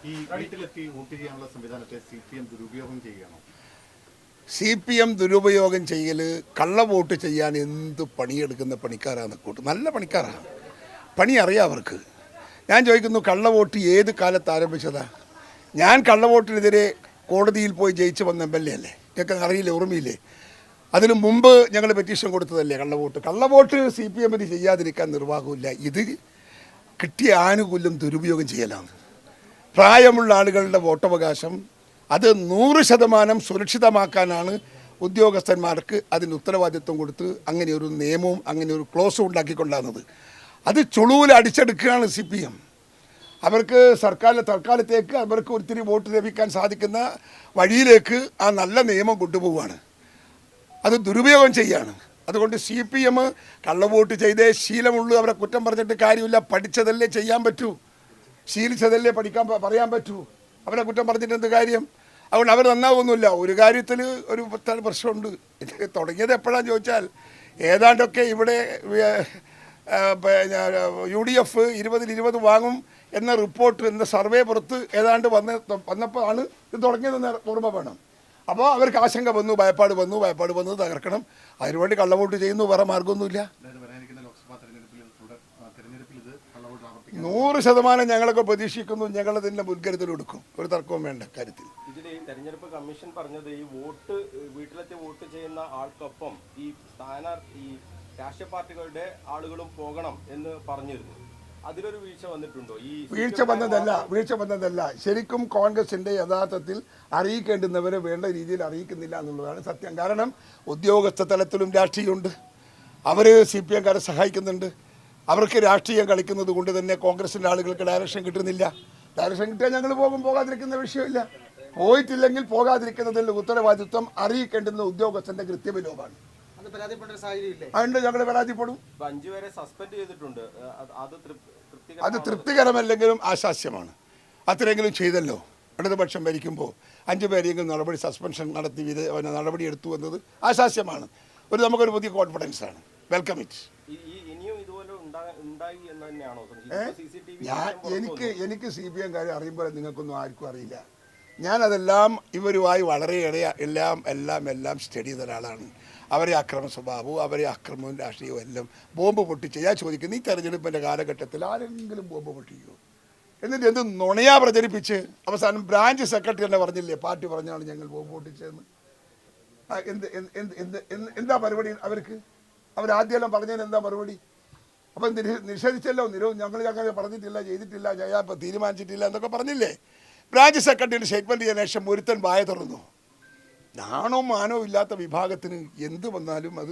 ഈ വീട്ടിലെത്തി വോട്ട് ചെയ്യാനുള്ള സംവിധാനത്തെ CPM ദുരുപയോഗം ചെയ്യുകയാണോ? CPM ദുരുപയോഗം ചെയ്യൽ, കള്ളവോട്ട് ചെയ്യാൻ എന്ത് പണിയെടുക്കുന്ന പണിക്കാരാണ് കൂട്ട്. നല്ല പണിക്കാരാണ്, പണി അറിയാം അവർക്ക്. ഞാൻ ചോദിക്കുന്നു, കള്ളവോട്ട് ഏത് കാലത്ത് ആരംഭിച്ചതാ? ഞാൻ കള്ളവോട്ടിനെതിരെ കോടതിയിൽ പോയി ജയിച്ച് വന്ന MLA അല്ലേ, ഞങ്ങൾക്ക് അറിയില്ലേ, ഓർമ്മയില്ലേ? അതിനു മുമ്പ് ഞങ്ങൾ പെറ്റീഷൻ കൊടുത്തതല്ലേ കള്ളവോട്ട് CPMന് ചെയ്യാതിരിക്കാൻ നിർവാഹമില്ല. ഇത് കിട്ടിയ ആനുകൂല്യം ദുരുപയോഗം ചെയ്യലാണ്. പ്രായമുള്ള ആളുകളുടെ വോട്ടവകാശം അത് 100% സുരക്ഷിതമാക്കാനാണ് ഉദ്യോഗസ്ഥന്മാർക്ക് അതിന് ഉത്തരവാദിത്വം കൊടുത്ത് അങ്ങനെ ഒരു നിയമവും അങ്ങനെ ഒരു ക്ലോസും ഉണ്ടാക്കിക്കൊണ്ടാകുന്നത്. അത് ചുളുവിൽ അടിച്ചെടുക്കുകയാണ് CPM. അവർക്ക് തൽക്കാലത്തേക്ക് അവർക്ക് ഒത്തിരി വോട്ട് ലഭിക്കാൻ സാധിക്കുന്ന വഴിയിലേക്ക് ആ നല്ല നിയമം കൊണ്ടുപോവുകയാണ്. അത് ദുരുപയോഗം ചെയ്യാണ്. അതുകൊണ്ട് CPM കള്ളവോട്ട് ചെയ്തേ ശീലമുള്ളൂ. അവരെ കുറ്റം പറഞ്ഞിട്ട് കാര്യമില്ല. പഠിച്ചതല്ലേ ചെയ്യാൻ പറ്റൂ, ശീലിച്ചതല്ലേ പറയാൻ പറ്റൂ. അവരെ കുറ്റം പറഞ്ഞിട്ട് എന്ത് കാര്യം? അതുകൊണ്ട് അവർ നന്നാവുന്നില്ല. ഒരു കാര്യത്തിൽ ഒരു പ്രശ്നമുണ്ട്. ഇത് തുടങ്ങിയത് എപ്പോഴാണെന്ന് ചോദിച്ചാൽ, ഏതാണ്ടൊക്കെ ഇവിടെ UDF 20-20 വാങ്ങും എന്ന റിപ്പോർട്ട്, എന്ന സർവേ പുറത്ത് ഏതാണ്ട് വന്നപ്പോൾ ആണ് ഇത് തുടങ്ങിയതെന്ന് ഓർമ്മ വേണം. അപ്പോൾ അവർക്ക് ആശങ്ക വന്നു, ഭയപ്പാട് വന്നു തകർക്കണം. അതിനുവേണ്ടി കള്ളവോട്ട് ചെയ്യുന്നു, വേറെ മാർഗമൊന്നുമില്ല. 100% ഞങ്ങളൊക്കെ പ്രതീക്ഷിക്കുന്നു. ഞങ്ങളതിൻ്റെ മുൻകരുതലെടുക്കും, ഒരു തർക്കവും വേണ്ട കാര്യത്തിൽ. ഇതിൽ ഈ തെരഞ്ഞെടുപ്പ് കമ്മീഷൻ പറഞ്ഞത് ഈ വീട്ടിലെത്തി വോട്ട് ചെയ്യുന്ന ആൾക്കൊപ്പം ഈ രാഷ്ട്രീയ പാർട്ടികളുടെ ആളുകളും പോകണം എന്ന് പറഞ്ഞിരുന്നു. അതിലൊരു വീഴ്ച വന്നിട്ടുണ്ടോ? വീഴ്ച വന്നതല്ല. ശരിക്കും കോൺഗ്രസിന്റെ യഥാർത്ഥത്തിൽ അറിയിക്കേണ്ടുന്നവരെ വേണ്ട രീതിയിൽ അറിയിക്കുന്നില്ല എന്നുള്ളതാണ് സത്യം. കാരണം ഉദ്യോഗസ്ഥ തലത്തിലും രാഷ്ട്രീയമുണ്ട്. അവർ CPMകാരെ സഹായിക്കുന്നുണ്ട്. അവർക്ക് രാഷ്ട്രീയം കളിക്കുന്നത് കൊണ്ട് തന്നെ കോൺഗ്രസിൻ്റെ ആളുകൾക്ക് ഡയറക്ഷൻ കിട്ടുന്നില്ല. ഡയറക്ഷൻ കിട്ടിയാൽ ഞങ്ങൾ പോകാതിരിക്കുന്ന വിഷയമില്ല. പോയിട്ടില്ലെങ്കിൽ പോകാതിരിക്കുന്നതിൽ ഉത്തരവാദിത്വം അറിയിക്കേണ്ടുന്ന ഉദ്യോഗസ്ഥന്റെ കൃത്യവിലോപമാണ്. അതുകൊണ്ട് ഞങ്ങൾ പരാതിപ്പെടും. അത് തൃപ്തികരമല്ലെങ്കിലും ആശാസ്യമാണ്. അത്രയെങ്കിലും ചെയ്തല്ലോ. ഇടതുപക്ഷം ഭരിക്കുമ്പോൾ 5 പേരെങ്കിലും സസ്പെൻഷൻ നടത്തി നടപടി എടുത്തു എന്നത് ആശാസ്യമാണ്. നമുക്കൊരു പുതിയ കോൺഫിഡൻസ് ആണ്. Welcome it. എനിക്ക് CPMകാരെ അറിയുമ്പോൾ നിങ്ങൾക്കൊന്നും ആർക്കും അറിയില്ല. ഞാനതെല്ലാം ഇവരുമായി വളരെയേറെ എല്ലാം സ്റ്റഡി ചെയ്ത ഒരാളാണ്. അവരെ അക്രമ സ്വഭാവവും അവരെ അക്രമവും രാഷ്ട്രീയവും എല്ലാം ബോംബ് പൊട്ടിച്ച് ഞാൻ ചോദിക്കുന്നു, ഈ തെരഞ്ഞെടുപ്പിൻ്റെ കാലഘട്ടത്തിൽ ആരെങ്കിലും ബോംബ് പൊട്ടിക്കുമോ? എന്നിട്ട് എന്ത് നുണയാ പ്രചരിപ്പിച്ച് അവസാനം ബ്രാഞ്ച് സെക്രട്ടറി തന്നെ പറഞ്ഞില്ലേ, പാർട്ടി പറഞ്ഞാണ് ഞങ്ങൾ ബോംബ് പൊട്ടിച്ചതെന്ന്. എന്താ മറുപടി അവർക്ക്? അവരാദ്യമെല്ലാം പറഞ്ഞതിന് എന്താ മറുപടി? അപ്പം നിഷേധിച്ചല്ലോ, ഞങ്ങൾ പറഞ്ഞിട്ടില്ല, ചെയ്തിട്ടില്ല, ഇപ്പം തീരുമാനിച്ചിട്ടില്ല എന്നൊക്കെ പറഞ്ഞില്ലേ. ബ്രാഞ്ച് സെക്രട്ടറിയുടെ സ്റ്റേറ്റ്മെൻറ്റ് ചെയ്യാൻ ശേഷം ഒരുത്തൻ വായ തുറന്നു. നാണോ മാനോ ഇല്ലാത്ത വിഭാഗത്തിന് എന്ത് വന്നാലും അത്